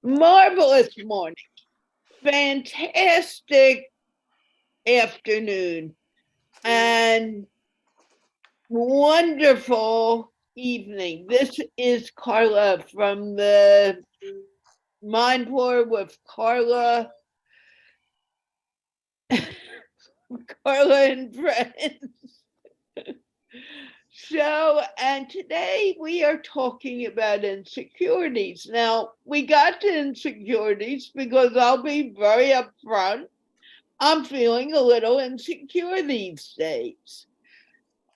Marvelous morning, fantastic afternoon, and wonderful evening. This is Carla from the MindPlore with Carla and Friends show, and today we are talking about insecurities. Now, we got to insecurities because I'll be very upfront. I'm feeling a little insecure these days.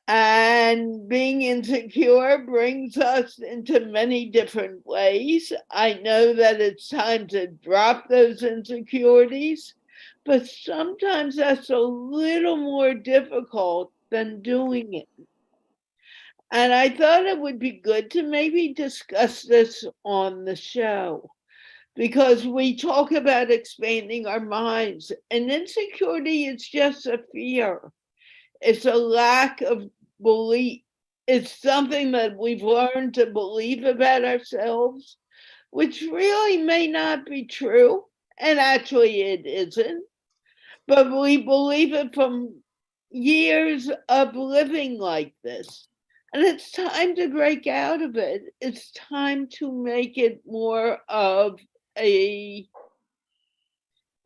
And being insecure brings us into many different ways. I know that it's time to drop those insecurities, but sometimes that's a little more difficult than doing it. And I thought it would be good to maybe discuss this on the show because we talk about expanding our minds, and insecurity is just a fear. It's a lack of belief. It's something that we've learned to believe about ourselves, which really may not be true. And actually, it isn't. But we believe it from years of living like this. And it's time to break out of it. It's time to make it more of a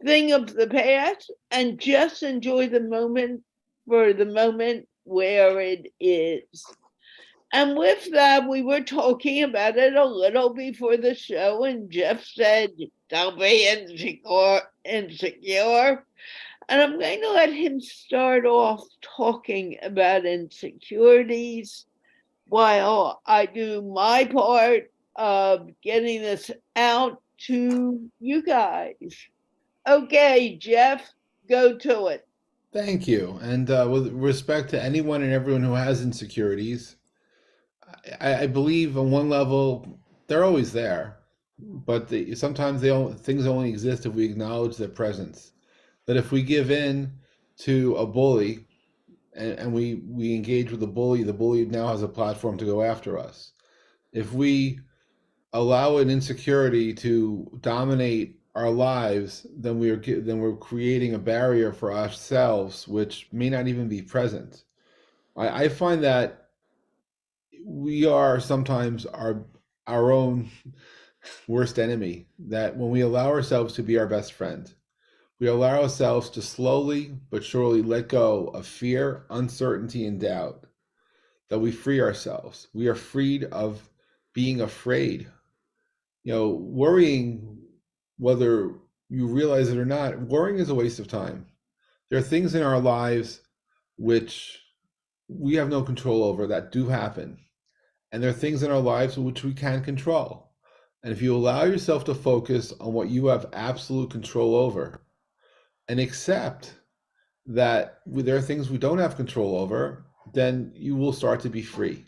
thing of the past and just enjoy the moment for the moment where it is. And with that, we were talking about it a little before the show, and Jeff said, "Don't be insecure." And I'm going to let him start off talking about insecurities while I do my part of getting this out to you guys. Okay, Jeff, go to it. Thank you. And with respect to anyone and everyone who has insecurities, I believe on one level they're always there, but sometimes things only exist if we acknowledge their presence. That if we give in to a bully and we engage with the bully now has a platform to go after us. If we allow an insecurity to dominate our lives, then we're creating a barrier for ourselves, which may not even be present. I find that we are sometimes our own worst enemy. That when we allow ourselves to be our best friend, we allow ourselves to slowly but surely let go of fear, uncertainty, and doubt. That we free ourselves. We are freed of being afraid. Worrying, whether you realize it or not, worrying is a waste of time. There are things in our lives which we have no control over that do happen. And there are things in our lives which we can control. And if you allow yourself to focus on what you have absolute control over and accept that there are things we don't have control over, then you will start to be free.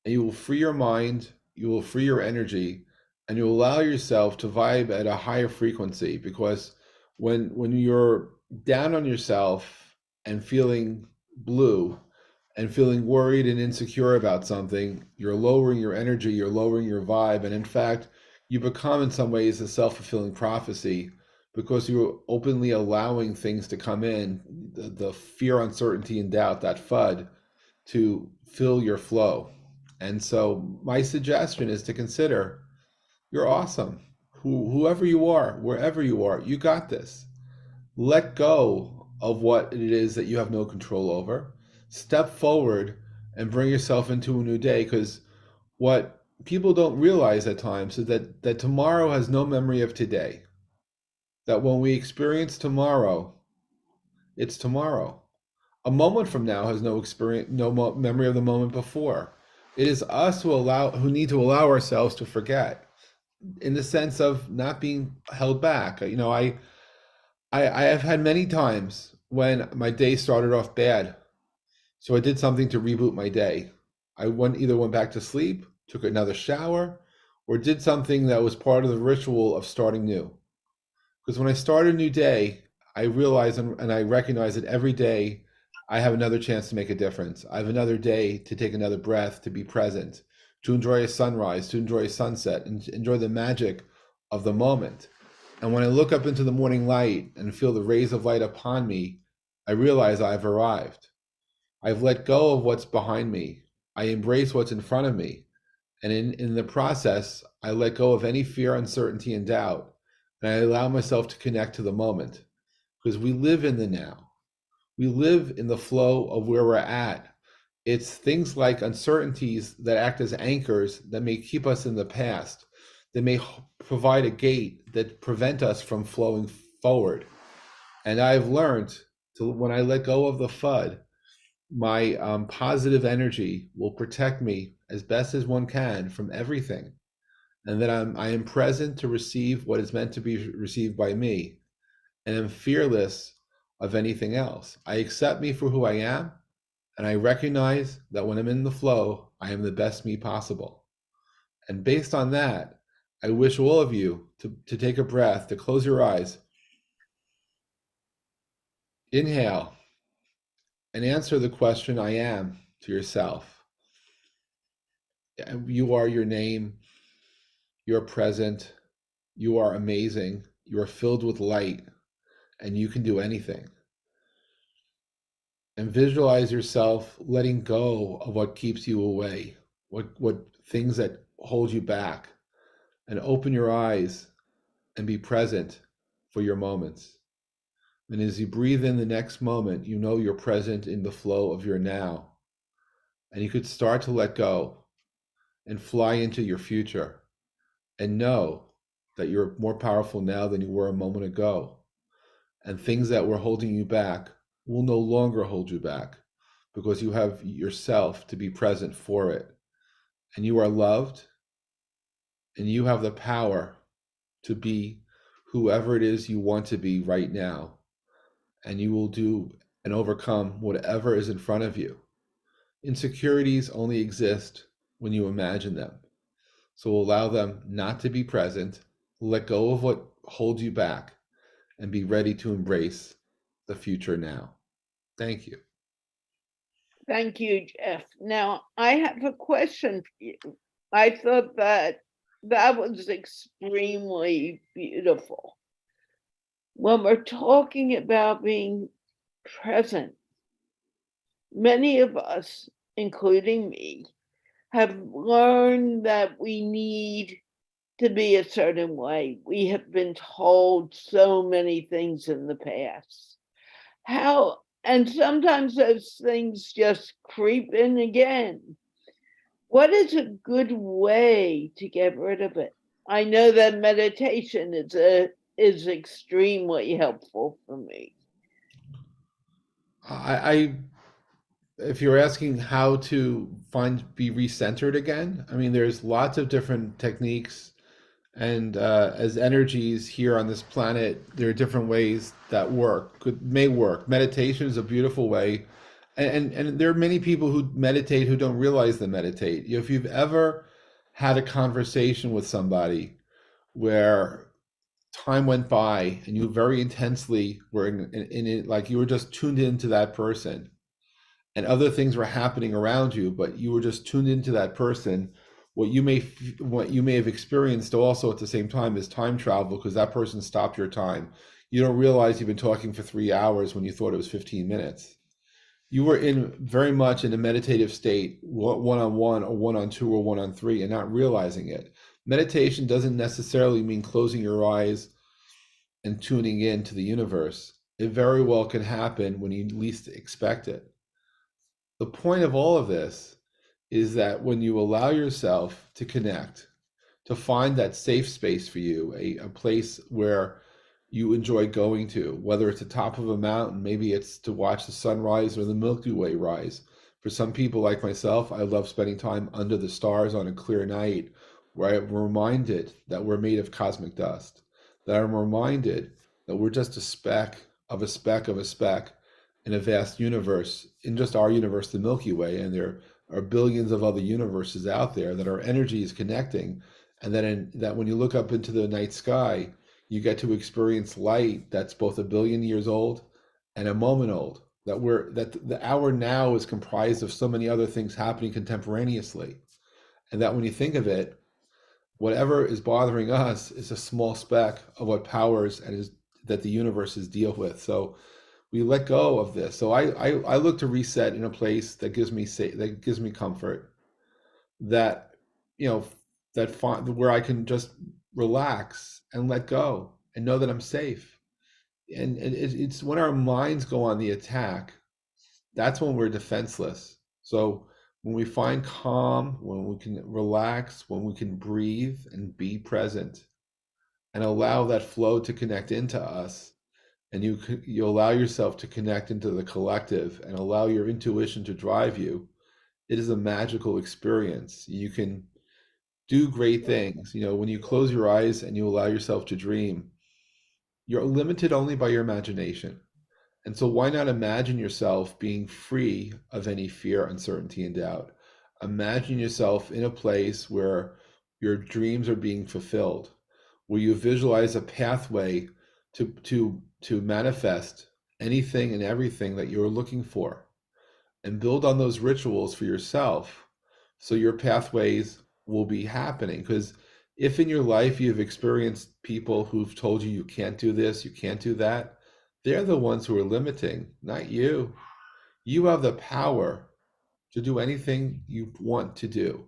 And you will free your mind, you will free your energy, and you allow yourself to vibe at a higher frequency. Because when you're down on yourself and feeling blue and feeling worried and insecure about something, you're lowering your energy, you're lowering your vibe, and in fact, you become in some ways a self-fulfilling prophecy because you're openly allowing things to come in, the fear, uncertainty, and doubt, that FUD, to fill your flow. And so my suggestion is to consider, you're awesome. Whoever you are, wherever you are, you got this. Let go of what it is that you have no control over. Step forward and bring yourself into a new day, because what people don't realize at times is that tomorrow has no memory of today. That when we experience tomorrow, it's tomorrow. A moment from now has no experience, no memory of the moment before. It is us who need to allow ourselves to forget, in the sense of not being held back. I have had many times when my day started off bad, so I did something to reboot my day. I either went back to sleep, took another shower, or did something that was part of the ritual of starting new. Because when I start a new day, I realize and I recognize that every day I have another chance to make a difference. I have another day to take another breath, to be present, to enjoy a sunrise, to enjoy a sunset, and enjoy the magic of the moment. And when I look up into the morning light and feel the rays of light upon me, I realize I've arrived. I've let go of what's behind me. I embrace what's in front of me. And in the process, I let go of any fear, uncertainty, and doubt. And I allow myself to connect to the moment. Because we live in the now. We live in the flow of where we're at. It's things like uncertainties that act as anchors that may keep us in the past, that may provide a gate that prevent us from flowing forward. And I've learned to, when I let go of the FUD, my positive energy will protect me as best as one can from everything. And that I am present to receive what is meant to be received by me. And I'm fearless of anything else. I accept me for who I am. And I recognize that when I'm in the flow, I am the best me possible. And based on that, I wish all of you to take a breath, to close your eyes, inhale, and answer the question I am to yourself. You are your name. You're present. You are amazing. You are filled with light, and you can do anything. And visualize yourself letting go of what keeps you away, what things that hold you back, and open your eyes and be present for your moments. And as you breathe in the next moment, you know you're present in the flow of your now. And you could start to let go and fly into your future and know that you're more powerful now than you were a moment ago. And things that were holding you back will no longer hold you back because you have yourself to be present for it. And you are loved, and you have the power to be whoever it is you want to be right now. And you will do and overcome whatever is in front of you. Insecurities only exist when you imagine them. So allow them not to be present, let go of what holds you back, and be ready to embrace the future now. Thank you. Thank you, Jeff. Now, I have a question for you. I thought that was extremely beautiful. When we're talking about being present, many of us, including me, have learned that we need to be a certain way. We have been told so many things in the past. And sometimes those things just creep in again. What is a good way to get rid of it? I know that meditation is extremely helpful for me. I if you're asking how to be recentered again, I mean, there's lots of different techniques, and as energies here on this planet, there are different ways that may work. Meditation is a beautiful way, and there are many people who meditate who don't realize they meditate. If you've ever had a conversation with somebody where time went by and you very intensely were in it, like you were just tuned into that person, and other things were happening around you, but you were just tuned into that person. What you may have experienced also at the same time is time travel, because that person stopped your time. You don't realize you've been talking for 3 hours when you thought it was 15 minutes. You were very much in a meditative state, one-on-one or one-on-two or one-on-three, and not realizing it. Meditation doesn't necessarily mean closing your eyes and tuning in to the universe. It very well can happen when you least expect it. The point of all of this is that when you allow yourself to connect, to find that safe space for you, a place where you enjoy going to, whether it's the top of a mountain, maybe it's to watch the sunrise or the Milky Way rise. For some people like myself, I love spending time under the stars on a clear night, where I'm reminded that we're made of cosmic dust, that I'm reminded that we're just a speck of a speck of a speck in a vast universe, in just our universe, the Milky Way, and there are billions of other universes out there that our energy is connecting, and that when you look up into the night sky, you get to experience light that's both 1 billion years old and a moment old. That our now is comprised of so many other things happening contemporaneously, and that when you think of it, Whatever is bothering us is a small speck of what powers and is that the universes deal with. So we let go of this. So I look to reset in a place that gives me that gives me comfort, that you know where I can just relax and let go and know that I'm safe. And it's when our minds go on the attack, that's when we're defenseless. So when we find calm, when we can relax, when we can breathe and be present and allow that flow to connect into us, and you allow yourself to connect into the collective and allow your intuition to drive you, it is a magical experience. You can do great things. When you close your eyes and you allow yourself to dream, you're limited only by your imagination. And so, why not imagine yourself being free of any fear, uncertainty, and doubt? Imagine yourself in a place where your dreams are being fulfilled, where you visualize a pathway to manifest anything and everything that you're looking for, and build on those rituals for yourself, so your pathways will be happening. Because if in your life you've experienced people who've told you can't do this, you can't do that, they're the ones who are limiting, not you. You have the power to do anything you want to do.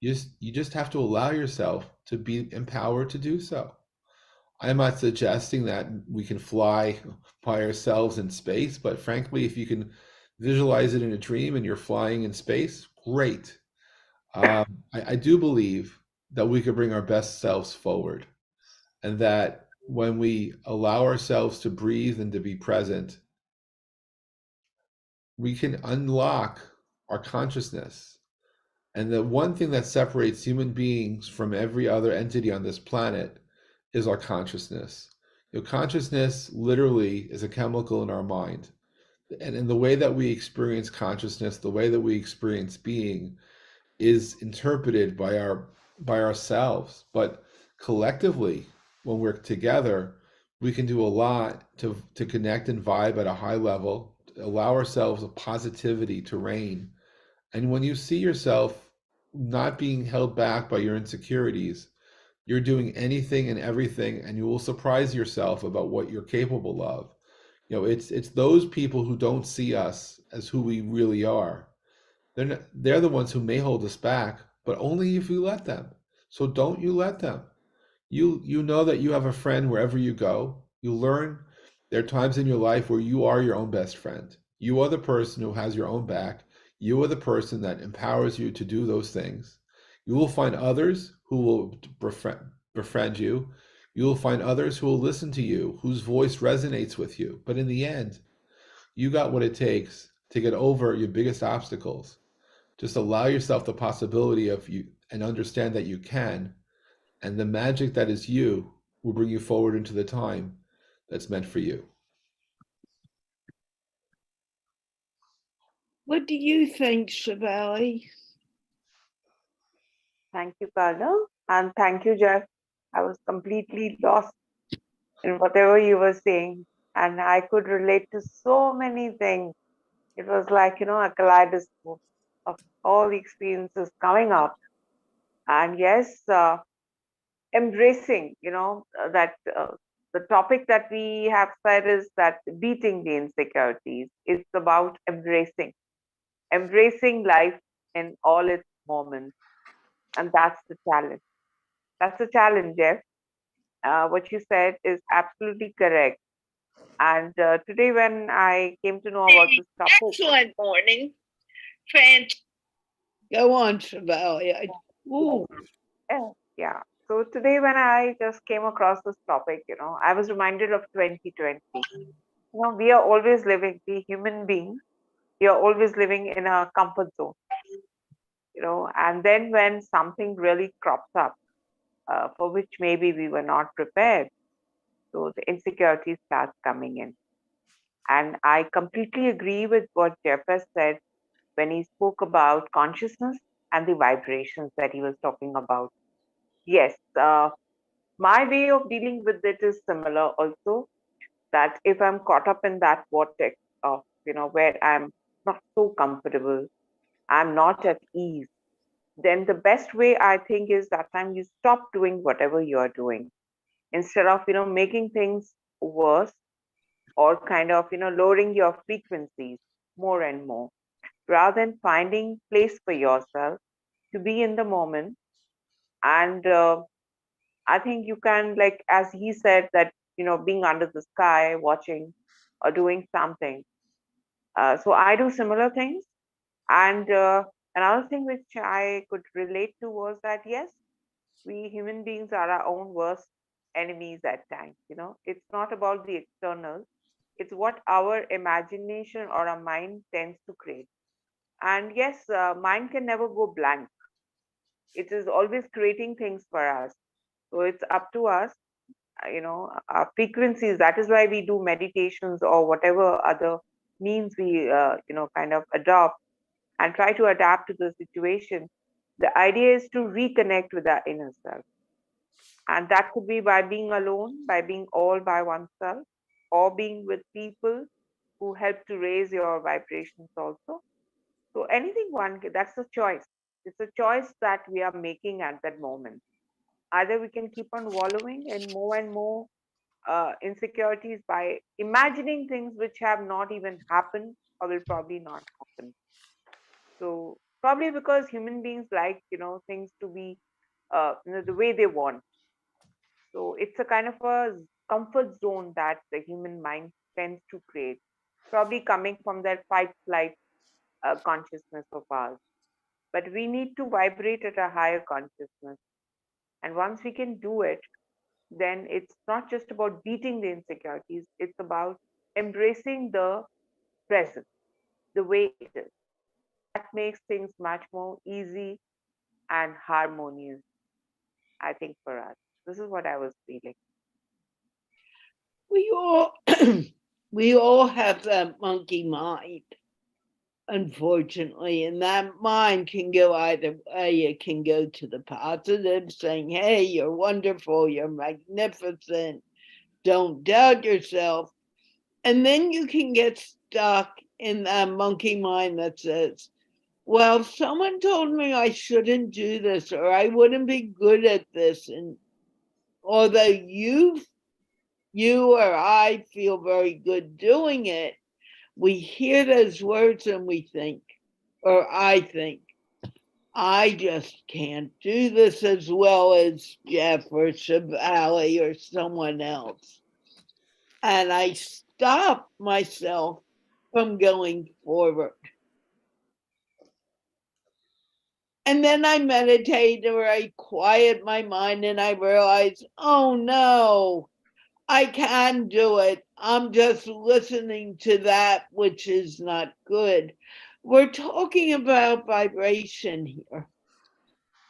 You just have to allow yourself to be empowered to do so. I'm not suggesting that we can fly by ourselves in space, but frankly, if you can visualize it in a dream and you're flying in space, great. I do believe that we could bring our best selves forward, and that when we allow ourselves to breathe and to be present, we can unlock our consciousness. And the one thing that separates human beings from every other entity on this planet is our consciousness. Consciousness literally is a chemical in our mind. And in the way that we experience consciousness, the way that we experience being is interpreted by ourselves. But collectively, when we're together, we can do a lot to connect and vibe at a high level, allow ourselves a positivity to reign. And when you see yourself not being held back by your insecurities, you're doing anything and everything, and you will surprise yourself about what you're capable of. It's those people who don't see us as who we really are. They're the ones who may hold us back, but only if you let them. So don't you let them. You know that you have a friend wherever you go. You learn there are times in your life where you are your own best friend. You are the person who has your own back. You are the person that empowers you to do those things. You will find others who will befriend you. You will find others who will listen to you, whose voice resonates with you. But in the end, you got what it takes to get over your biggest obstacles. Just allow yourself the possibility of you and understand that you can, and the magic that is you will bring you forward into the time that's meant for you. What do you think, Shivali? Thank you, Carla. And thank you, Jeff. I was completely lost in whatever you were saying. And I could relate to so many things. It was like, a kaleidoscope of all the experiences coming up. And yes, embracing, that the topic that we have said is that beating the insecurities. It's about embracing life in all its moments. And that's the challenge. That's the challenge, Jeff. What you said is absolutely correct. And today, when I came to know about this topic, Excellent morning. Fantastic. Go on, Shivali. yeah. So today, when I just came across this topic, I was reminded of 2020. We are always living, the human beings, we are always living in a comfort zone, and then when something really crops up, for which maybe we were not prepared, so the insecurity starts coming in. And I completely agree with what Jeff has said when he spoke about consciousness and the vibrations that he was talking about. Yes, my way of dealing with it is similar also, that if I'm caught up in that vortex of, where I'm not so comfortable, I'm not at ease, then the best way I think is that time you stop doing whatever you are doing instead of making things worse or kind of lowering your frequencies more and more rather than finding place for yourself to be in the moment. And I think you can, like as he said, that being under the sky watching or doing something. So I do similar things. And another thing which I could relate to was that yes, we human beings are our own worst enemies at times. It's not about the external, it's what our imagination or our mind tends to create. And yes, mind can never go blank. It is always creating things for us. So it's up to us, our frequencies. That is why we do meditations or whatever other means we, kind of adopt and try to adapt to the situation. The idea is to reconnect with our inner self. And that could be by being alone, by being all by oneself, or being with people who help to raise your vibrations also. So anything that's a choice. It's a choice that we are making at that moment. Either we can keep on wallowing in more and more insecurities by imagining things which have not even happened or will probably not happen. So probably because human beings like things to be the way they want. So it's a kind of a comfort zone that the human mind tends to create, probably coming from that fight flight consciousness of ours. But we need to vibrate at a higher consciousness. And once we can do it, then it's not just about beating the insecurities, it's about embracing the present, the way it is. That makes things much more easy and harmonious, I think, for us. This is what I was feeling. We all we all have that monkey mind, unfortunately, and that mind can go either way. It can go to the positive, saying, hey, you're wonderful, you're magnificent, don't doubt yourself. And then you can get stuck in that monkey mind that says, well, someone told me I shouldn't do this or I wouldn't be good at this. And although you or I feel very good doing it, we hear those words and we think, or I think, I just can't do this as well as Jeff or Shivali or someone else. And I stop myself from going forward. And then I meditate or I quiet my mind and I realize, oh no, I can do it. I'm just listening to that which is not good. We're talking about vibration here.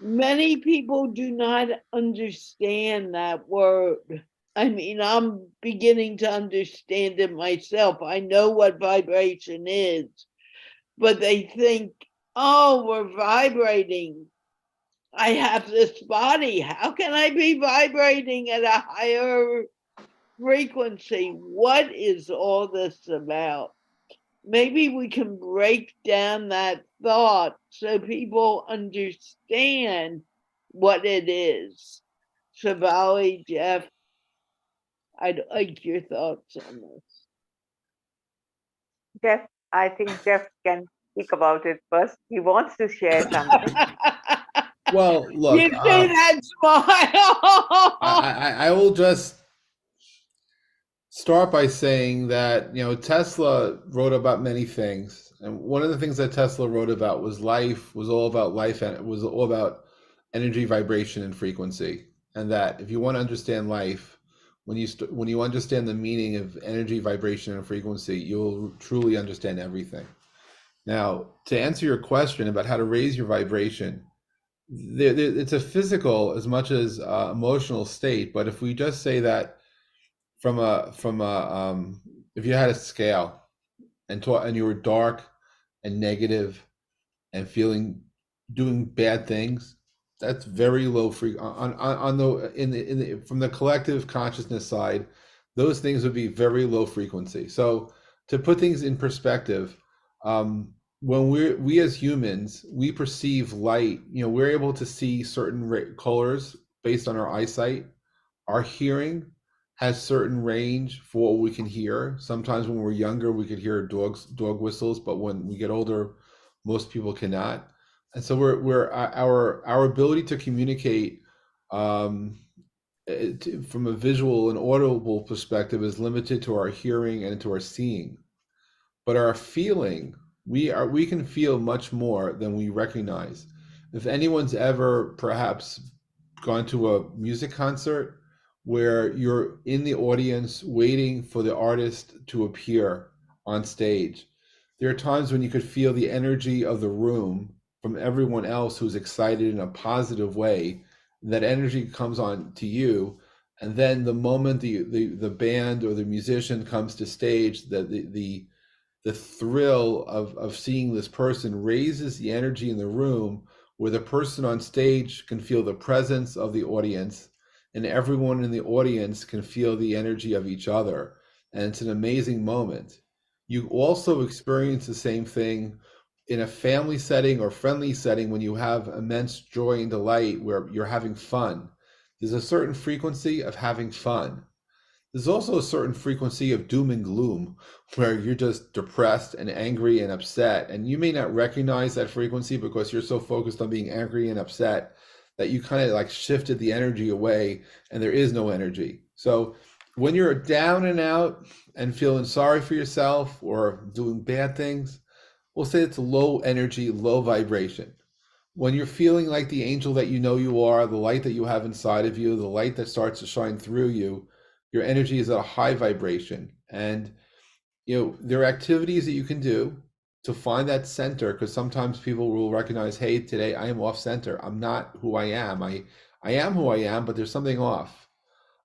Many people do not understand that word. I mean, I'm beginning to understand it myself. I know what vibration is, but they think, oh, we're vibrating. I have this body. How can I be vibrating at a higher frequency? What is all this about? Maybe we can break down that thought so people understand what it is. Shivali, Jeff, I'd like your thoughts on this. Jeff, I think Jeff can speak about it first. He wants to share something. Well, look, You see that smile? I will just start by saying that Tesla wrote about many things, and one of the things that Tesla wrote about was all about life, and it was all about energy, vibration, and frequency. And that if you want to understand life, when you understand the meaning of energy, vibration, and frequency, you'll truly understand everything. Now, to answer your question about how to raise your vibration, it's a physical as much as emotional state. But if we just say that from a if you had a scale and you were dark and negative and doing bad things, that's very low on the from the collective consciousness side, those things would be very low frequency. So to put things in perspective, when we as humans, we perceive light, we're able to see certain colors based on our eyesight. Our hearing has certain range for what we can hear. Sometimes when we're younger, we could hear dog whistles, but when we get older, most people cannot. And so our ability to communicate um, from a visual and audible perspective is limited to our hearing and to our seeing. But our feeling, we can feel much more than we recognize. If anyone's ever perhaps gone to a music concert where you're in the audience waiting for the artist to appear on stage, there are times when you could feel the energy of the room from everyone else who's excited in a positive way. That energy comes on to you, and then the moment the band or the musician comes to stage, the thrill of seeing this person raises the energy in the room, where the person on stage can feel the presence of the audience, and everyone in the audience can feel the energy of each other. And it's an amazing moment. You also experience the same thing in a family setting or friendly setting when you have immense joy and delight where you're having fun. There's a certain frequency of having fun. There's also a certain frequency of doom and gloom where you're just depressed and angry and upset. And you may not recognize that frequency because you're so focused on being angry and upset that you kind of like shifted the energy away and there is no energy. So when you're down and out and feeling sorry for yourself or doing bad things, we'll say it's low energy, low vibration. When you're feeling like the angel that you know you are, the light that you have inside of you, the light that starts to shine through you, your energy is at a high vibration. And there are activities that you can do to find that center, because sometimes people will recognize, hey, today I am off center. I'm not who I am. I am who I am, but there's something off.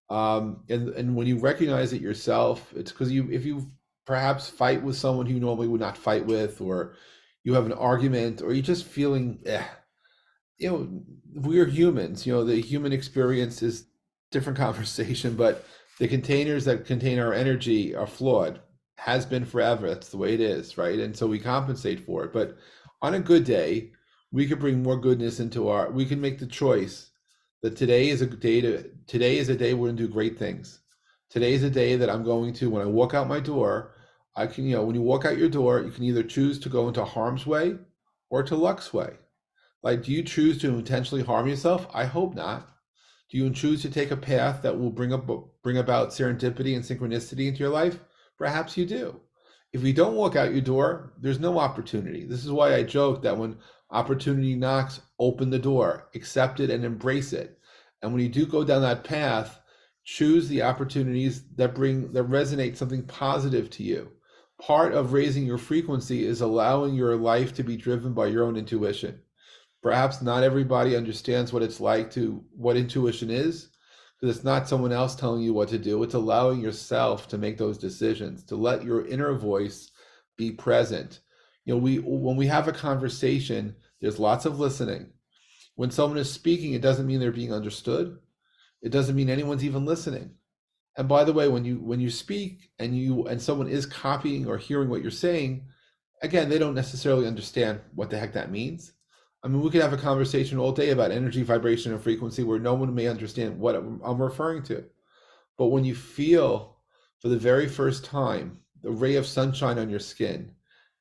And when you recognize it yourself, it's because if you perhaps fight with someone who you normally would not fight with, or you have an argument, or you're just feeling, we're humans. The human experience is different conversation, but the containers that contain our energy are flawed. Has been forever. That's the way it is, right? And so we compensate for it. But on a good day, we could bring more goodness into we can make the choice that today is a day we're going to do great things. Today is a day that I'm going to, when I walk out my door, I can, when you walk out your door, you can either choose to go into harm's way or to luck's way. Like, do you choose to intentionally harm yourself? I hope not. Do you choose to take a path that will bring about serendipity and synchronicity into your life? Perhaps you do. If you don't walk out your door, there's no opportunity. This is why I joke that when opportunity knocks, open the door, accept it and embrace it. And when you do go down that path, choose the opportunities that resonate something positive to you. Part of raising your frequency is allowing your life to be driven by your own intuition. Perhaps not everybody understands what it's like what intuition is, because it's not someone else telling you what to do. It's allowing yourself to make those decisions, to let your inner voice be present. When we have a conversation, there's lots of listening. When someone is speaking, it doesn't mean they're being understood. It doesn't mean anyone's even listening. And by the way, when you speak and someone is copying or hearing what you're saying, again, they don't necessarily understand what the heck that means. I mean, we could have a conversation all day about energy, vibration, and frequency where no one may understand what I'm referring to. But when you feel for the very first time the ray of sunshine on your skin,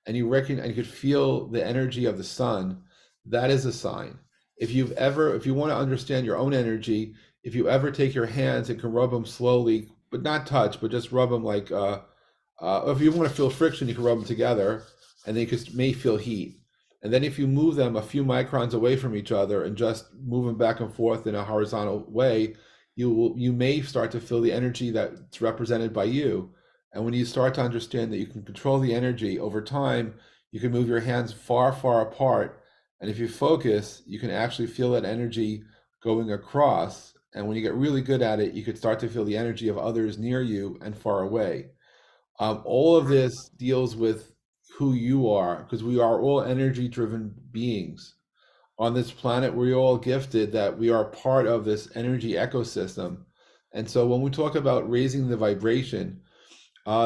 and you could feel the energy of the sun, that is a sign. If you want to understand your own energy, if you ever take your hands and can rub them slowly, but not touch, but just rub them like, if you want to feel friction, you can rub them together, and they may feel heat. And then if you move them a few microns away from each other and just move them back and forth in a horizontal way, you may start to feel the energy that's represented by you. And when you start to understand that you can control the energy over time, you can move your hands far, far apart. And if you focus, you can actually feel that energy going across. And when you get really good at it, you could start to feel the energy of others near you and far away. All of this deals with who you are, because we are all energy-driven beings. On this planet, we're all gifted that we are part of this energy ecosystem. And so when we talk about raising the vibration,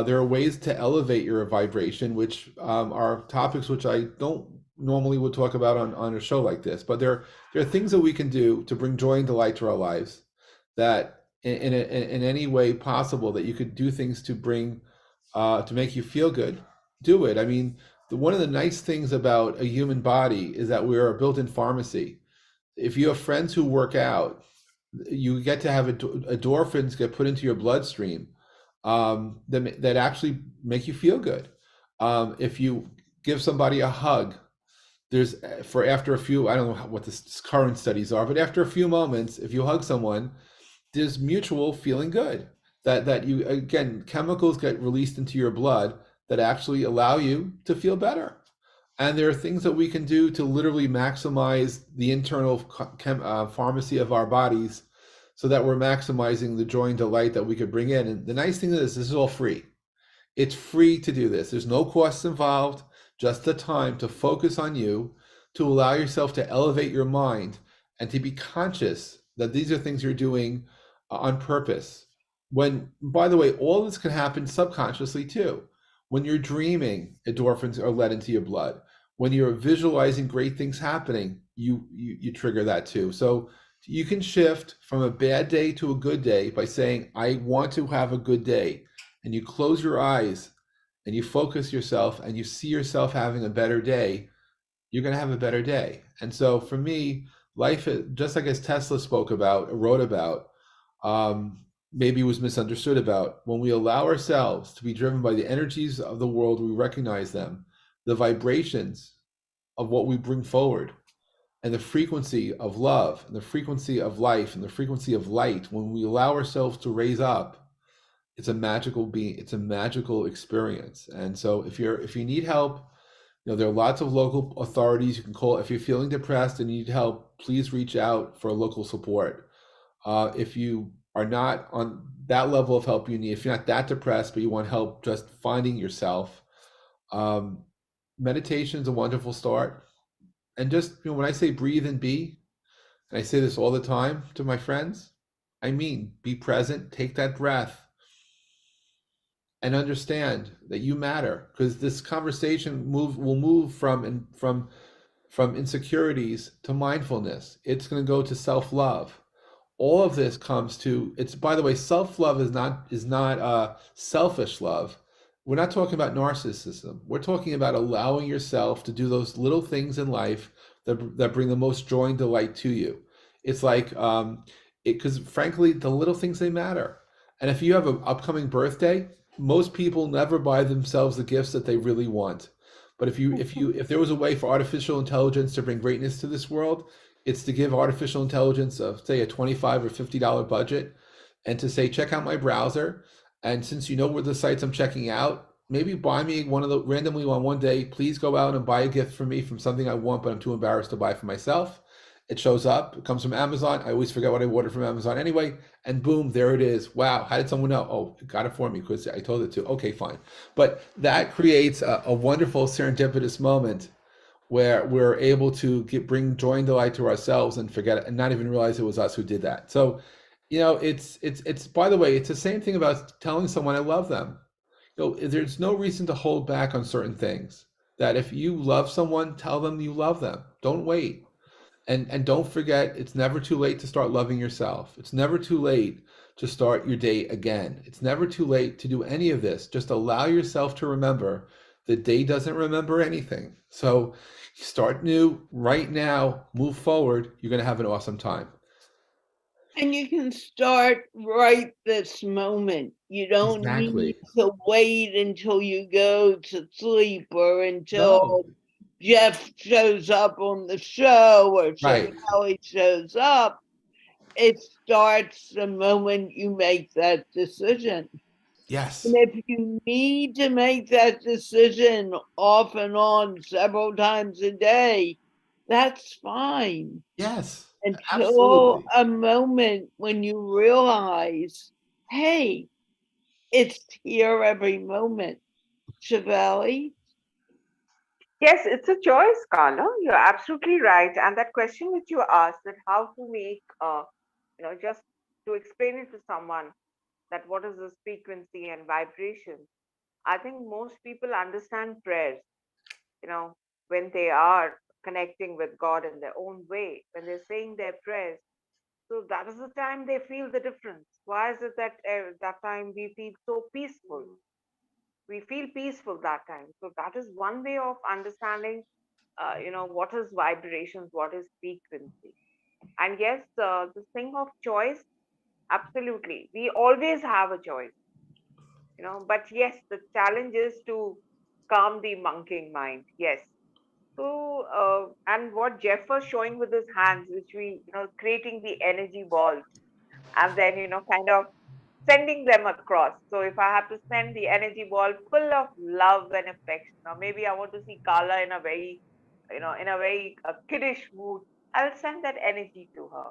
There are ways to elevate your vibration, which are topics which I don't normally would talk about on a show like this. But there are things that we can do to bring joy and delight to our lives. That in any way possible, that you could do things to bring to make you feel good. Do it. I mean, one of the nice things about a human body is that we are a built-in pharmacy. If you have friends who work out, you get to have endorphins get put into your bloodstream that actually make you feel good. If you give somebody a hug, there's for after a few, I don't know what the current studies are, but after a few moments, if you hug someone, there's mutual feeling good. That you, again, chemicals get released into your blood that actually allow you to feel better. And there are things that we can do to literally maximize the internal pharmacy of our bodies so that we're maximizing the joy and delight that we could bring in. And the nice thing is, this is all free. It's free to do this. There's no costs involved, just the time to focus on you, to allow yourself to elevate your mind and to be conscious that these are things you're doing on purpose. When, by the way, all this can happen subconsciously too. When you're dreaming, endorphins are let into your blood. When you're visualizing great things happening, you trigger that too. So you can shift from a bad day to a good day by saying, I want to have a good day. And you close your eyes and you focus yourself and you see yourself having a better day, you're going to have a better day. And so for me, life, just like as Tesla spoke about, wrote about, maybe was misunderstood about, when we allow ourselves to be driven by the energies of the world, we recognize them, the vibrations of what we bring forward, and the frequency of love, and the frequency of life, and the frequency of light. When we allow ourselves to raise up, it's a magical being, it's a magical experience. And so if you need help, there are lots of local authorities you can call. If you're feeling depressed and need help, please reach out for local support. If you are not on that level of help you need, if you're not that depressed, but you want help just finding yourself, meditation is a wonderful start. And just, when I say breathe and be, and I say this all the time to my friends, I mean, be present, take that breath, and understand that you matter. Because this conversation will move from insecurities to mindfulness. It's going to go to self-love. All of this comes to, it's, by the way, self-love is not selfish love. We're not talking about narcissism. We're talking about allowing yourself to do those little things in life that bring the most joy and delight to you. It's like, because frankly, the little things, they matter. And if you have an upcoming birthday, most people never buy themselves the gifts that they really want. But if there was a way for artificial intelligence to bring greatness to this world, it's to give artificial intelligence say a $25 or $50 budget, and to say, check out my browser, and since you know where the sites I'm checking out, maybe buy me one of the randomly on one day. Please go out and buy a gift for me from something I want, but I'm too embarrassed to buy for myself. It shows up. It comes from Amazon. I always forget what I ordered from Amazon anyway, and boom, there it is. Wow, how did someone know? Oh, it got it for me because I told it to. Okay, fine. But that creates a wonderful serendipitous moment where we're able to bring joy and delight to ourselves and forget it, and not even realize it was us who did that. So, it's by the way, it's the same thing about telling someone I love them. There's no reason to hold back on certain things. That if you love someone, tell them you love them. Don't wait. And don't forget, it's never too late to start loving yourself. It's never too late to start your day again. It's never too late to do any of this. Just allow yourself to remember the day doesn't remember anything. So start new right now, move forward. You're going to have an awesome time. And you can start right this moment. You don't need to wait until you go to sleep or until Jeff shows up on the show or Shivali shows up. It starts the moment you make that decision. Yes. And if you need to make that decision off and on several times a day, that's fine. Yes. Until absolutely. a moment when you realize, hey, it's here every moment. Shivali? Yes, it's a choice, Carla. You're absolutely right. And that question which you asked, that how to make, just to explain it to someone, that what is this frequency and vibration, I think most people understand prayers, you know, when they are connecting with God in their own way, when they're saying their prayers. So that is the time they feel the difference. Why is it that that time we feel so peaceful? We feel peaceful that time. So that is one way of understanding, what is vibrations, what is frequency. And yes, this thing of choice, absolutely. We always have a choice, but yes, the challenge is to calm the monkeying mind. Yes. So, and what Jeff was showing with his hands, which creating the energy balls and then, kind of sending them across. So if I have to send the energy ball full of love and affection, or maybe I want to see Carla in a very, kiddish mood, I'll send that energy to her.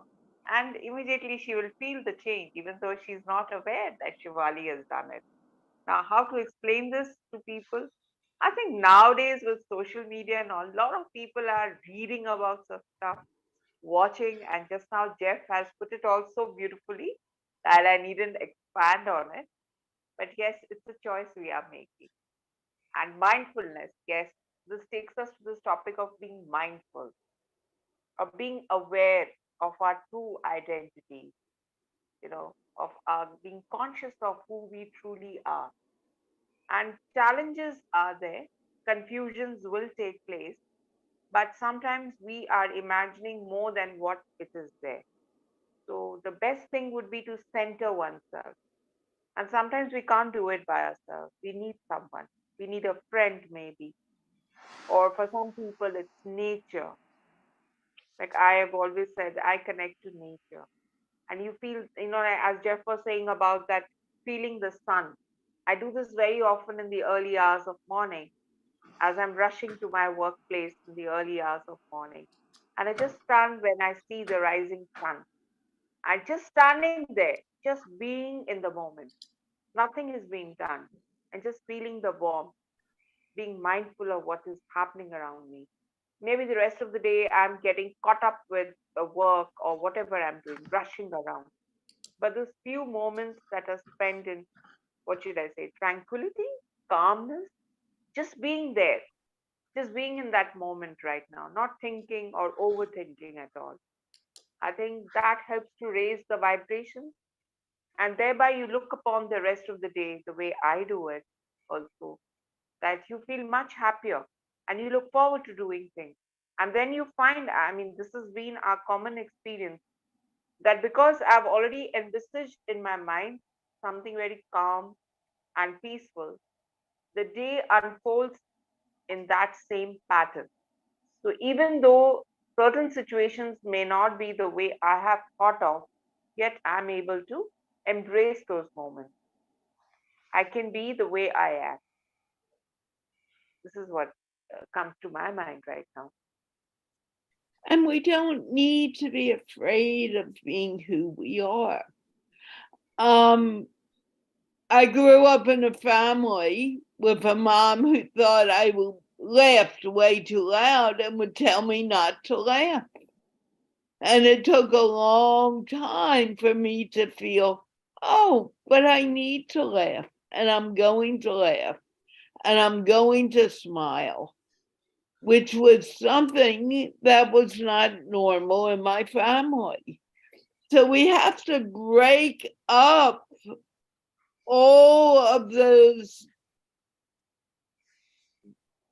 And immediately she will feel the change, even though she's not aware that Shivali has done it. Now, how to explain this to people? I think nowadays with social media and all, a lot of people are reading about such stuff, watching, and just now Jeff has put it all so beautifully that I needn't expand on it. But yes, it's a choice we are making. And mindfulness, yes, this takes us to this topic of being mindful, of being aware of our true identity, of being conscious of who we truly are. And challenges are there, confusions will take place, but sometimes we are imagining more than what it is there. So the best thing would be to center oneself. And sometimes we can't do it by ourselves. We need someone. We need a friend, maybe. Or for some people, it's nature. Like I have always said, I connect to nature. And you feel, as Jeff was saying about that feeling the sun. I do this very often in the early hours of morning as I'm rushing to my workplace in the early hours of morning. And I just stand when I see the rising sun. And just standing there, just being in the moment. Nothing is being done. And just feeling the warmth, being mindful of what is happening around me. Maybe the rest of the day I'm getting caught up with work or whatever I'm doing, rushing around. But those few moments that are spent in, what should I say, tranquility, calmness, just being there, just being in that moment right now, not thinking or overthinking at all. I think that helps to raise the vibration, and thereby you look upon the rest of the day the way I do it also, that you feel much happier and you look forward to doing things. And then you find, I mean, this has been our common experience, that because I've already envisaged in my mind something very calm and peaceful, the day unfolds in that same pattern. So even though certain situations may not be the way I have thought of, yet I'm able to embrace those moments. I can be the way I am. This is what comes to my mind right now. And we don't need to be afraid of being who we are. I grew up in a family with a mom who thought I laughed way too loud and would tell me not to laugh. And it took a long time for me to feel, oh, but I need to laugh, and I'm going to laugh, and I'm going to smile, which was something that was not normal in my family. So we have to break up all of those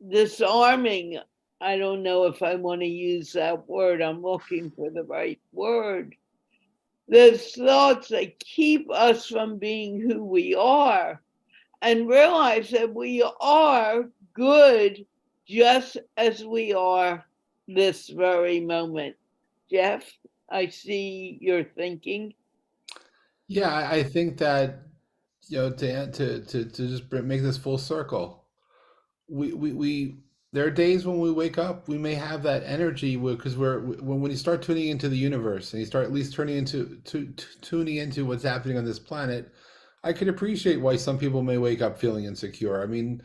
disarming. I don't know if I want to use that word. I'm looking for the right word. Those thoughts that keep us from being who we are, and realize that we are good just as we are this very moment. Jeff, I see you're thinking. Yeah, I think that to just make this full circle, we there are days when we wake up, we may have that energy because when you start tuning into the universe and you start at least tuning into what's happening on this planet, I could appreciate why some people may wake up feeling insecure. I mean,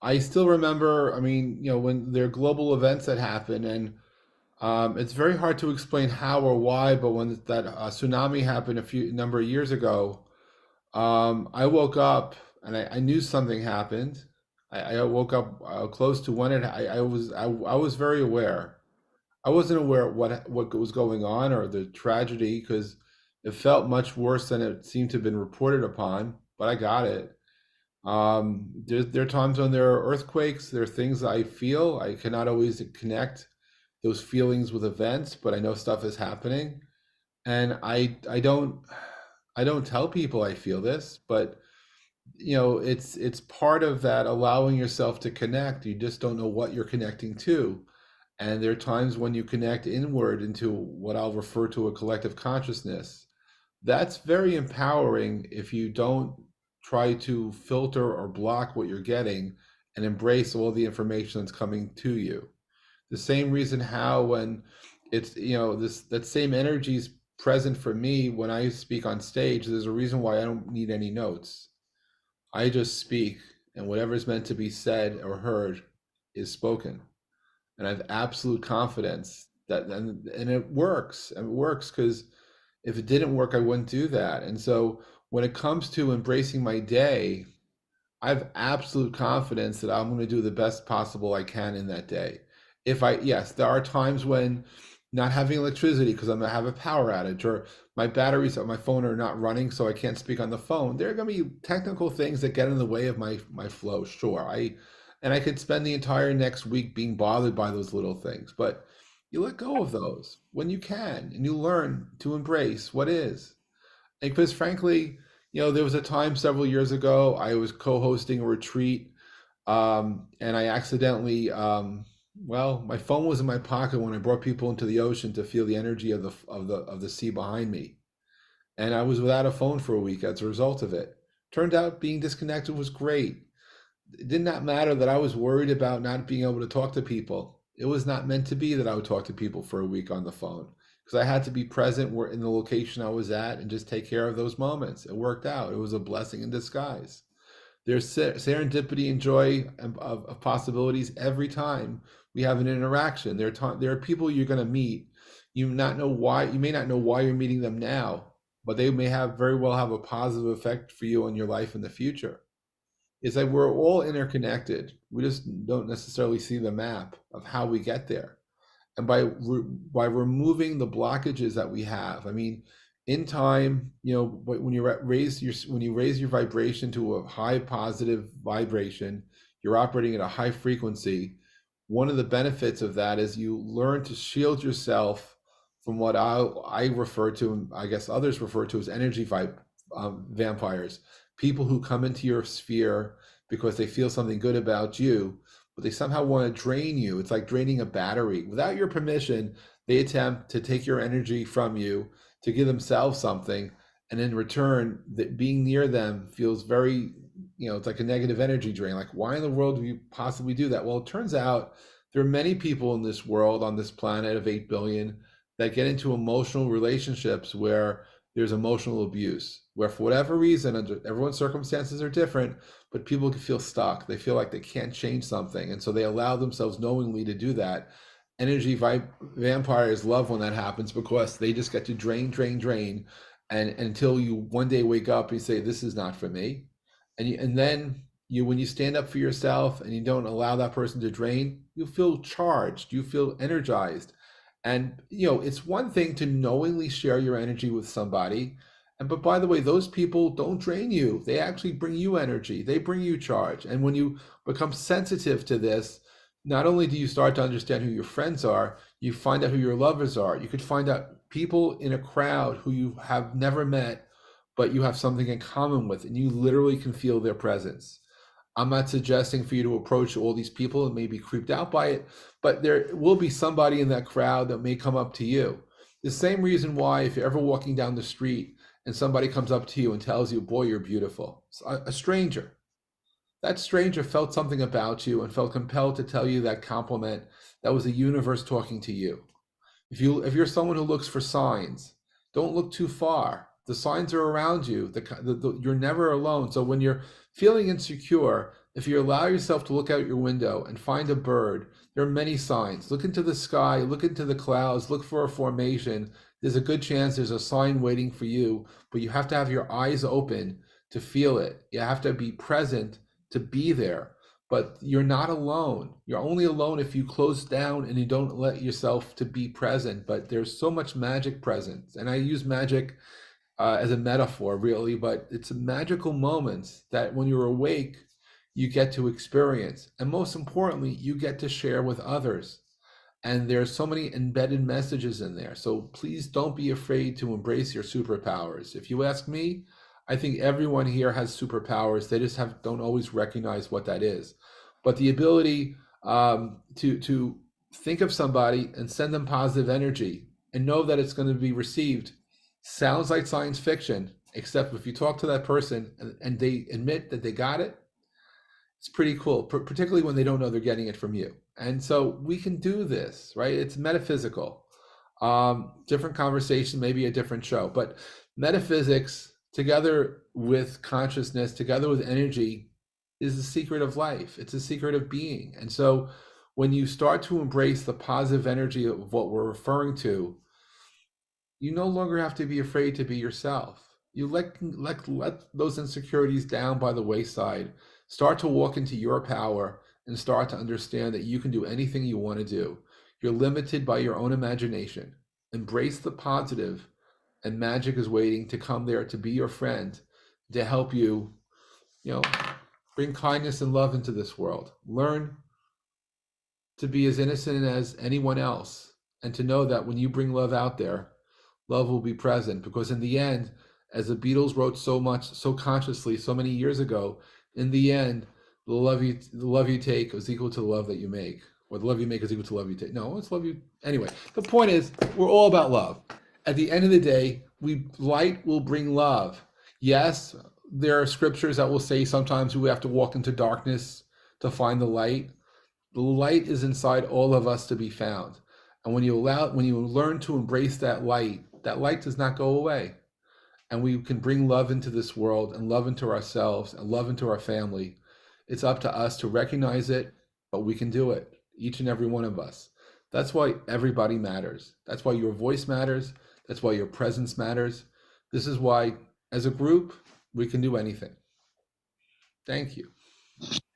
I still remember, I mean, when there are global events that happen, and it's very hard to explain how or why, but when that tsunami happened a few number of years ago, I woke up and I knew something happened. I woke up close to when I was very aware. I wasn't aware of what was going on or the tragedy because it felt much worse than it seemed to have been reported upon, but I got it. There are times when there are earthquakes, there are things I feel. I cannot always connect those feelings with events, but I know stuff is happening. And I don't tell people I feel this, but it's part of that allowing yourself to connect. You just don't know what you're connecting to. And there are times when you connect inward into what I'll refer to a collective consciousness. That's very empowering if you don't try to filter or block what you're getting and embrace all the information that's coming to you. The same reason how when it's, this that same energy is present for me when I speak on stage, there's a reason why I don't need any notes. I just speak, and whatever is meant to be said or heard is spoken. And I have absolute confidence that, and it works. And it works because if it didn't work, I wouldn't do that. And so when it comes to embracing my day, I have absolute confidence that I'm going to do the best possible I can in that day. Yes, there are times when not having electricity because I'm going to have a power outage or my batteries on my phone are not running, so I can't speak on the phone. There are going to be technical things that get in the way of my flow. Sure, I could spend the entire next week being bothered by those little things, but you let go of those when you can, and you learn to embrace what is. Because frankly, there was a time several years ago I was co-hosting a retreat, and I accidentally, my phone was in my pocket when I brought people into the ocean to feel the energy of the sea behind me, and I was without a phone for a week as a result of it. Turned out being disconnected was great. It did not matter that I was worried about not being able to talk to people. It was not meant to be that I would talk to people for a week on the phone because I had to be present in the location I was at and just take care of those moments. It worked out. It was a blessing in disguise. There's serendipity and joy of possibilities every time we have an interaction. There are people you're going to meet. You may not know why you're meeting them now, but they may very well have a positive effect for you in your life in the future. It's like we're all interconnected. We just don't necessarily see the map of how we get there. And by removing the blockages that we have, I mean, in time, when you raise your vibration to a high positive vibration, you're operating at a high frequency. One of the benefits of that is you learn to shield yourself from what I refer to, and I guess others refer to as energy vampires. People who come into your sphere because they feel something good about you, but they somehow want to drain you. It's like draining a battery. Without your permission, they attempt to take your energy from you to give themselves something. And in return, that being near them feels very, it's like a negative energy drain. Like, why in the world do you possibly do that? Well, it turns out there are many people in this world, on this planet of 8 billion, that get into emotional relationships where there's emotional abuse, where for whatever reason, everyone's circumstances are different, but people can feel stuck. They feel like they can't change something. And so they allow themselves knowingly to do that. Energy vampires love when that happens because they just get to drain. And until you one day wake up and say, this is not for me. And then when you stand up for yourself and you don't allow that person to drain, you feel charged, you feel energized. And it's one thing to knowingly share your energy with somebody, but by the way, those people don't drain you. They actually bring you energy. They bring you charge. And when you become sensitive to this, not only do you start to understand who your friends are, you find out who your lovers are. You could find out people in a crowd who you have never met, but you have something in common with, and you literally can feel their presence. I'm not suggesting for you to approach all these people and maybe creeped out by it, but there will be somebody in that crowd that may come up to you. The same reason why if you're ever walking down the street and somebody comes up to you and tells you, boy, you're beautiful, a stranger, that stranger felt something about you and felt compelled to tell you that compliment. That was the universe talking to you. If you're someone who looks for signs, don't look too far. The signs are around you. You're never alone. So when you're feeling insecure, if you allow yourself to look out your window and find a bird, there are many signs. Look into the sky, look into the clouds, look for a formation. There's a good chance there's a sign waiting for you, but you have to have your eyes open to feel it. You have to be present to be there. But you're not alone. You're only alone if you close down and you don't let yourself to be present. But there's so much magic present. And I use magic as a metaphor, really, but it's magical moments that when you're awake, you get to experience. And most importantly, you get to share with others. And there's so many embedded messages in there. So please don't be afraid to embrace your superpowers. If you ask me, I think everyone here has superpowers. They just don't always recognize what that is. But the ability to think of somebody and send them positive energy and know that it's going to be received sounds like science fiction, except if you talk to that person and they admit that they got it, it's pretty cool, particularly when they don't know they're getting it from you. And so we can do this, right? It's metaphysical. Different conversation, maybe a different show, but metaphysics together with consciousness, together with energy, is the secret of life. It's a secret of being. And so when you start to embrace the positive energy of what we're referring to, you no longer have to be afraid to be yourself. You let those insecurities down by the wayside. Start to walk into your power and start to understand that you can do anything you want to do. You're limited by your own imagination. Embrace the positive, and magic is waiting to come there to be your friend, to help you, bring kindness and love into this world. Learn to be as innocent as anyone else, and to know that when you bring love out there, love will be present. Because in the end, as the Beatles wrote so consciously, so many years ago, in the end, the love you take is equal to the love that you make, or the love you make is equal to the love you take. No, it's love you anyway. The point is, we're all about love. At the end of the day, light will bring love. Yes, there are scriptures that will say sometimes we have to walk into darkness to find the light. The light is inside all of us to be found. And when you learn to embrace that light does not go away. And we can bring love into this world and love into ourselves and love into our family. It's up to us to recognize it, but we can do it, each and every one of us. That's why everybody matters. That's why your voice matters. That's why your presence matters. This is why, as a group, we can do anything. Thank you.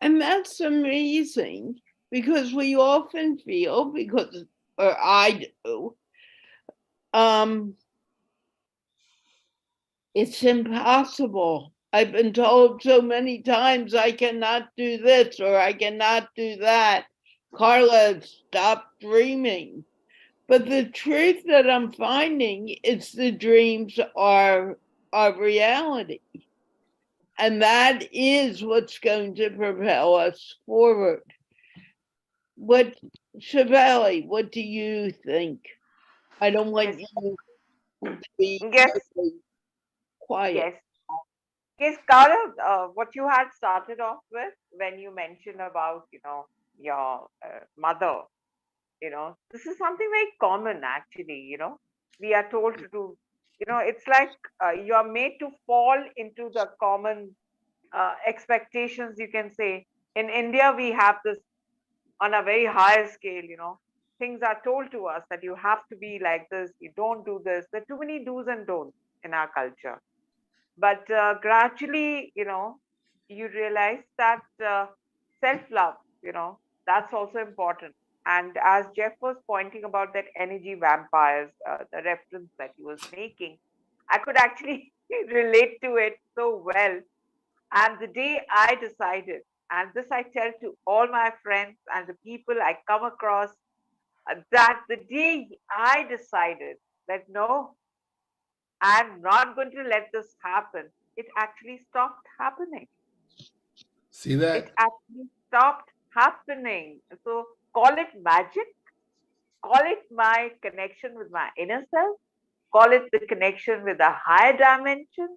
And that's amazing, because we often feel, or I do, it's impossible. I've been told so many times I cannot do this or I cannot do that. Carla, stop dreaming. But the truth that I'm finding is the dreams are reality. And that is what's going to propel us forward. Shivali, what do you think? I don't want you to be quiet. Yes, Carla, what you had started off with when you mentioned about, your mother, this is something very common actually, we are told to do, it's like you are made to fall into the common expectations, you can say. In India, we have this on a very high scale, things are told to us that you have to be like this, you don't do this. There are too many do's and don'ts in our culture. But gradually, you realize that self-love, that's also important. And as Jeff was pointing about that energy vampires, the reference that he was making, I could actually relate to it so well. And the day I decided, and this I tell to all my friends and the people I come across, that the day I decided that no, I'm not going to let this happen, it actually stopped happening. See that? It actually stopped happening. So call it magic, call it my connection with my inner self, call it the connection with a higher dimension.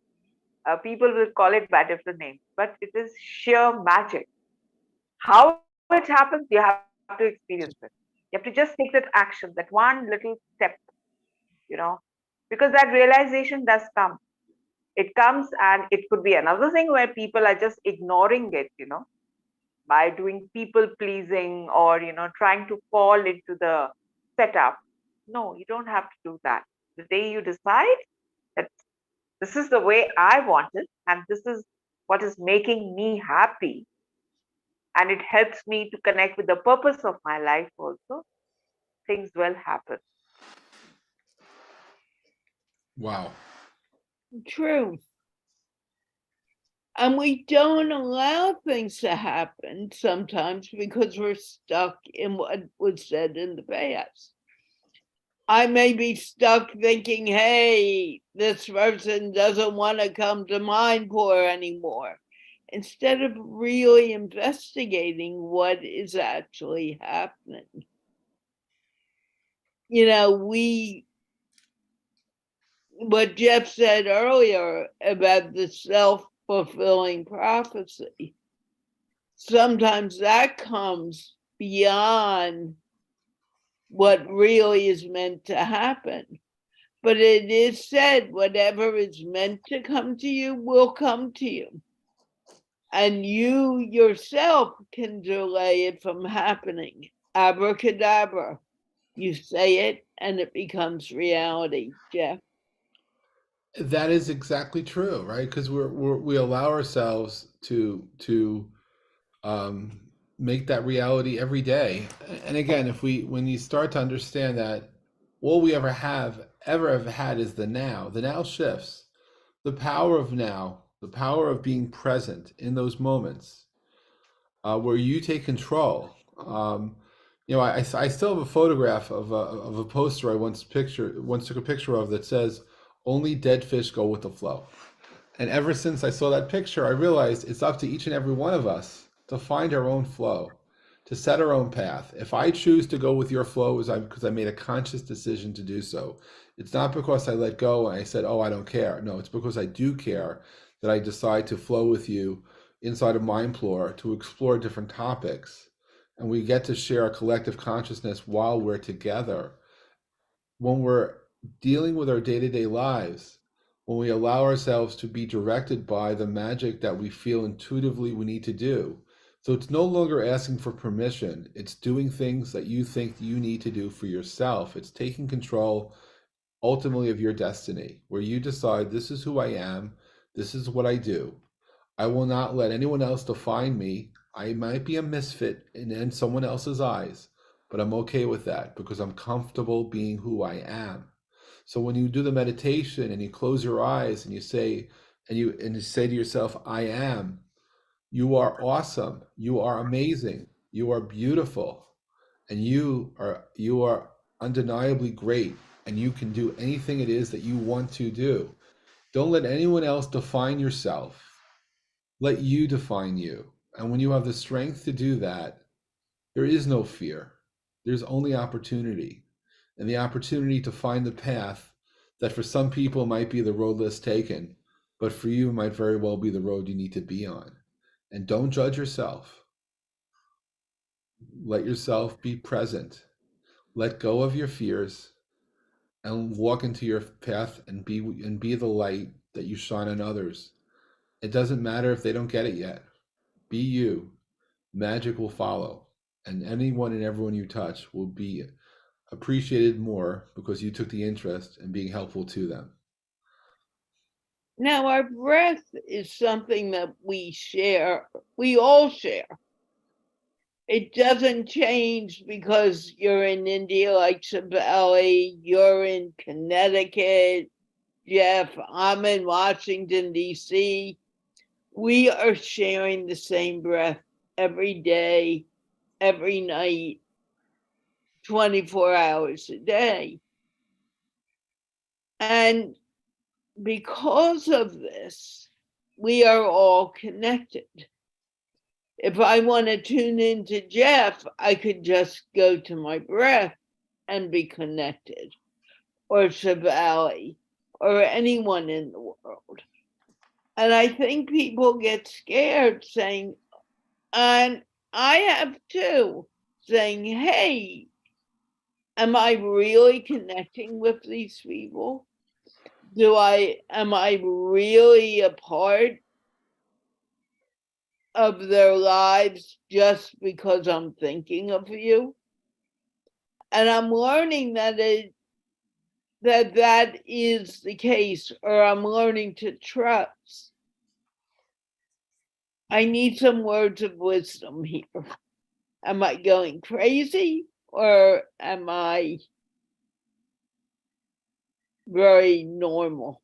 People will call it by different names, but it is sheer magic. How it happens, you have to experience it. You have to just take that action, that one little step, you know, because that realization does come. It comes, and it could be another thing where people are just ignoring it, by doing people pleasing, or, trying to fall into the setup. No, you don't have to do that. The day you decide that This is the way I want it, and this is what is making me happy. And it helps me to connect with the purpose of my life also. Things will happen. Wow. True. And we don't allow things to happen sometimes because we're stuck in what was said in the past. I may be stuck thinking, hey, this person doesn't want to come to MindPlore anymore, instead of really investigating what is actually happening. You know, what Jeff said earlier about the self-fulfilling prophecy, sometimes that comes beyond what really is meant to happen. But it is said, whatever is meant to come to you will come to you. And you yourself can delay it from happening. Abracadabra. You say it and it becomes reality, Jeff. That is exactly true, right? Because we allow ourselves to um, make that reality every day. And again, if we when you start to understand that all we ever have had is the now. The now shifts. The power of now, the power of being present in those moments where you take control. I still have a photograph of a poster I once took a picture of that says, "Only dead fish go with the flow." And ever since I saw that picture, I realized it's up to each and every one of us to find our own flow, to set our own path. If I choose to go with your flow, is because I made a conscious decision to do so. It's not because I let go and I said, "Oh, I don't care." No, it's because I do care that I decide to flow with you inside of MindPlore to explore different topics. And we get to share a collective consciousness while we're together. When we're dealing with our day-to-day lives, when we allow ourselves to be directed by the magic that we feel intuitively we need to do. So it's no longer asking for permission. It's doing things that you think you need to do for yourself. It's taking control ultimately of your destiny, where you decide, this is who I am, this is what I do. I will not let anyone else define me. I might be a misfit in someone else's eyes, but I'm okay with that because I'm comfortable being who I am. So when you do the meditation and you close your eyes and you say to yourself, I am, you are awesome, you are amazing, you are beautiful, and you are undeniably great, and you can do anything it is that you want to do. Don't let anyone else define yourself. Let you define you. And when you have the strength to do that, there is no fear. There's only opportunity. And the opportunity to find the path that for some people might be the road less taken, but for you might very well be the road you need to be on. And don't judge yourself. Let yourself be present. Let go of your fears and walk into your path and be the light that you shine on others. It doesn't matter if they don't get it yet. Be you. Magic will follow, and anyone and everyone you touch will be appreciated more because you took the interest in being helpful to them. Now, our breath is something that we all share. It doesn't change because you're in India like Shivali, you're in Connecticut, Jeff, I'm in Washington, D.C. We are sharing the same breath every day, every night, 24 hours a day. And because of this, we are all connected. If I want to tune into Jeff, I could just go to my breath and be connected, or Shivali, or anyone in the world. And I think people get scared saying, and I have too, saying, hey, am I really connecting with these people? Am I really a part of their lives just because I'm thinking of you? And I'm learning that that that is the case, or I'm learning to trust. I need some words of wisdom here. Am I going crazy, or am I very normal?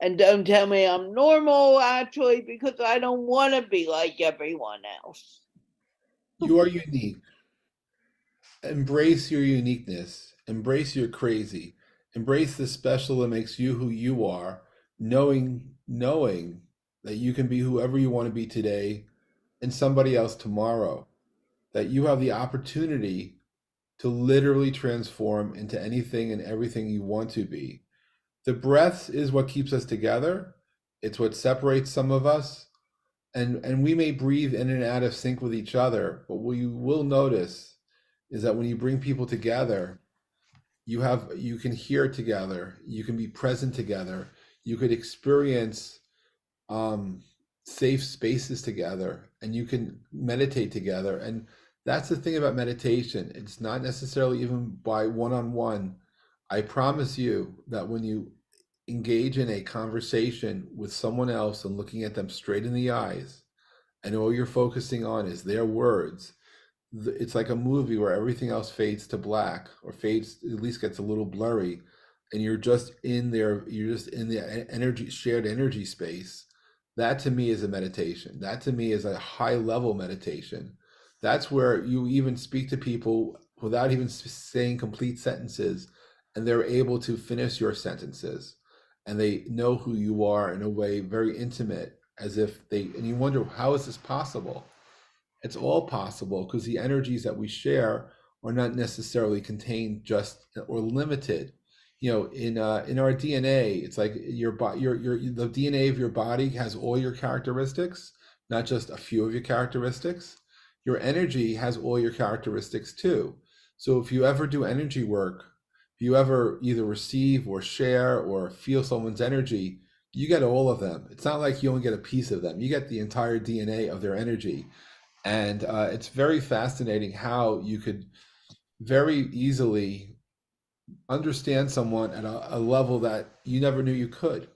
And don't tell me I'm normal, actually, because I don't want to be like everyone else. You are unique. Embrace your uniqueness. Embrace your crazy. Embrace the special that makes you who you are, knowing that you can be whoever you want to be today and somebody else tomorrow. That you have the opportunity to literally transform into anything and everything you want to be. The breath is what keeps us together. It's what separates some of us. And we may breathe in and out of sync with each other, but what you will notice is that when you bring people together, you can hear together, you can be present together, you could experience um, safe spaces together, and you can meditate together. And that's the thing about meditation. It's not necessarily even by one-on-one. I promise you that when you engage in a conversation with someone else and looking at them straight in the eyes, and all you're focusing on is their words, it's like a movie where everything else fades to black, or fades, at least gets a little blurry, and you're just in there, you're just in the energy, shared energy space. That to me is a meditation. That to me is a high level meditation. That's where you even speak to people without even saying complete sentences, and they're able to finish your sentences, and they know who you are in a way very intimate, as if they, and you wonder, how is this possible? It's all possible because the energies that we share are not necessarily contained just or limited. You know, in our DNA, it's like your the DNA of your body has all your characteristics, not just a few of your characteristics. Your energy has all your characteristics too. So if you ever do energy work, if you ever either receive or share or feel someone's energy, you get all of them. It's not like you only get a piece of them. You get the entire DNA of their energy. And it's very fascinating how you could very easily understand someone at a level that you never knew you could,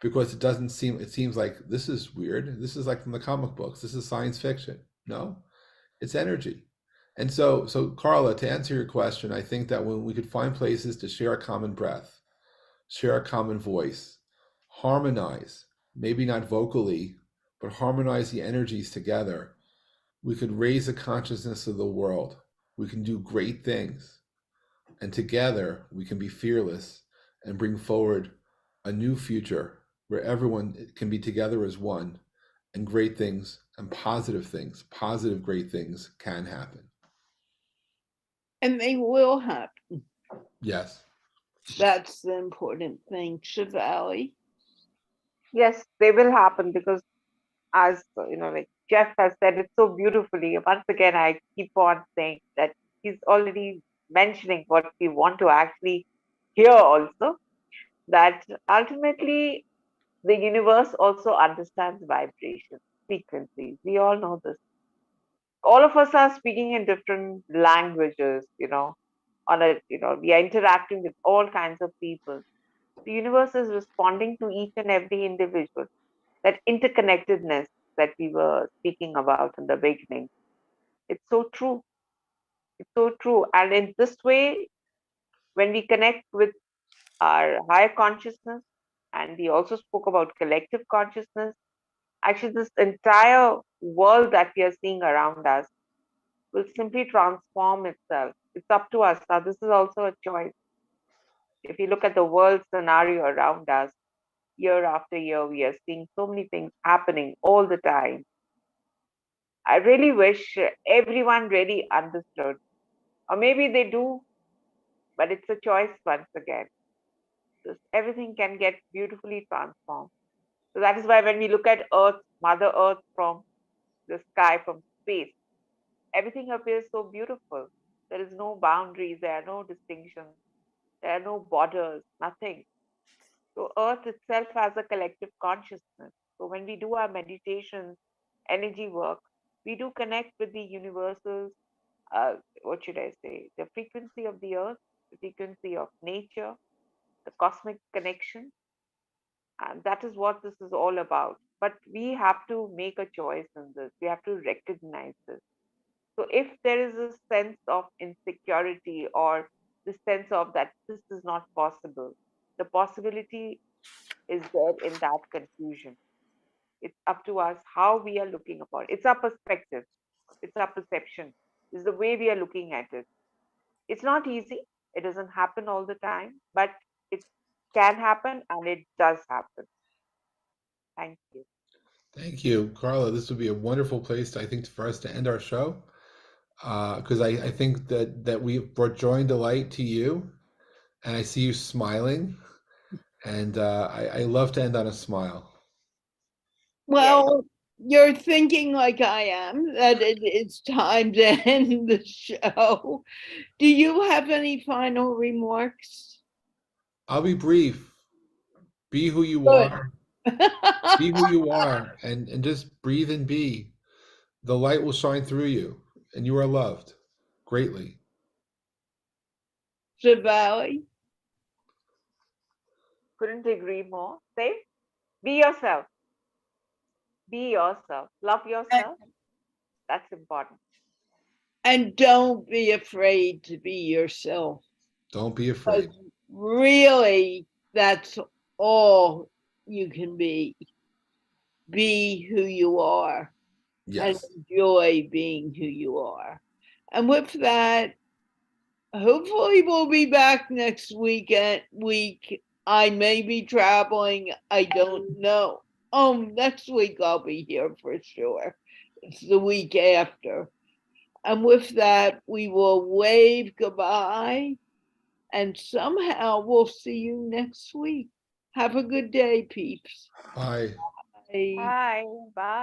because it seems like this is weird. This is like from the comic books. This is science fiction. No, it's energy. And so Carla, to answer your question, I think that when we could find places to share a common breath, share a common voice, harmonize, maybe not vocally, but harmonize the energies together, we could raise the consciousness of the world. We can do great things. And together we can be fearless and bring forward a new future where everyone can be together as one, and great things, positive great things can happen. And they will happen. Yes. That's the important thing, Shivali. Yes, they will happen because, as like Jeff has said it so beautifully. Once again, I keep on saying that he's already mentioning what we want to actually hear also, that ultimately the universe also understands vibrations, frequencies. We all know this. All of us are speaking in different languages, on a, we are interacting with all kinds of people. The universe is responding to each and every individual. That interconnectedness that we were speaking about in the beginning, it's so true. It's so true. And in this way, when we connect with our higher consciousness, and we also spoke about collective consciousness, actually, this entire world that we are seeing around us will simply transform itself. It's up to us. Now, this is also a choice. If you look at the world scenario around us, year after year, we are seeing so many things happening all the time. I really wish everyone really understood, or maybe they do, but it's a choice once again. Because everything can get beautifully transformed. So that is why when we look at Earth, Mother Earth from the sky, from space, everything appears so beautiful. There is no boundaries, there are no distinctions, there are no borders, nothing. So Earth itself has a collective consciousness. So when we do our meditations, energy work, we do connect with the universal, what should I say, the frequency of the earth, the frequency of nature, the cosmic connection. And that is what this is all about. But we have to make a choice in this. We have to recognize this. So if there is a sense of insecurity or the sense of that this is not possible, the possibility is there in that confusion. It's up to us how we are looking upon it. It's our perspective, it's our perception, it's the way we are looking at it. It's not easy, it doesn't happen all the time, but it can happen and it does happen. Thank you. Thank you, Carla. This would be a wonderful place, I think, for us to end our show. Because I think that we've brought joy and delight to you, and I see you smiling, and I love to end on a smile. Yes. Well, you're thinking like I am, that it is time to end the show. Do you have any final remarks? I'll be brief. Be who you Good. are. Be who you are, and just breathe and be. The light will shine through you, and you are loved greatly. Shivali? Couldn't agree more. Say, be yourself. Be yourself. Love yourself. That's important. And don't be afraid to be yourself. Don't be afraid. Really, that's all you can be. Be who you are and Yes. enjoy being who you are. And with that, hopefully we'll be back next week. I may be traveling. I don't know. Next week I'll be here for sure. It's the week after. And with that, we will wave goodbye. And somehow we'll see you next week. Have a good day, peeps. Bye. Bye. Bye. Bye.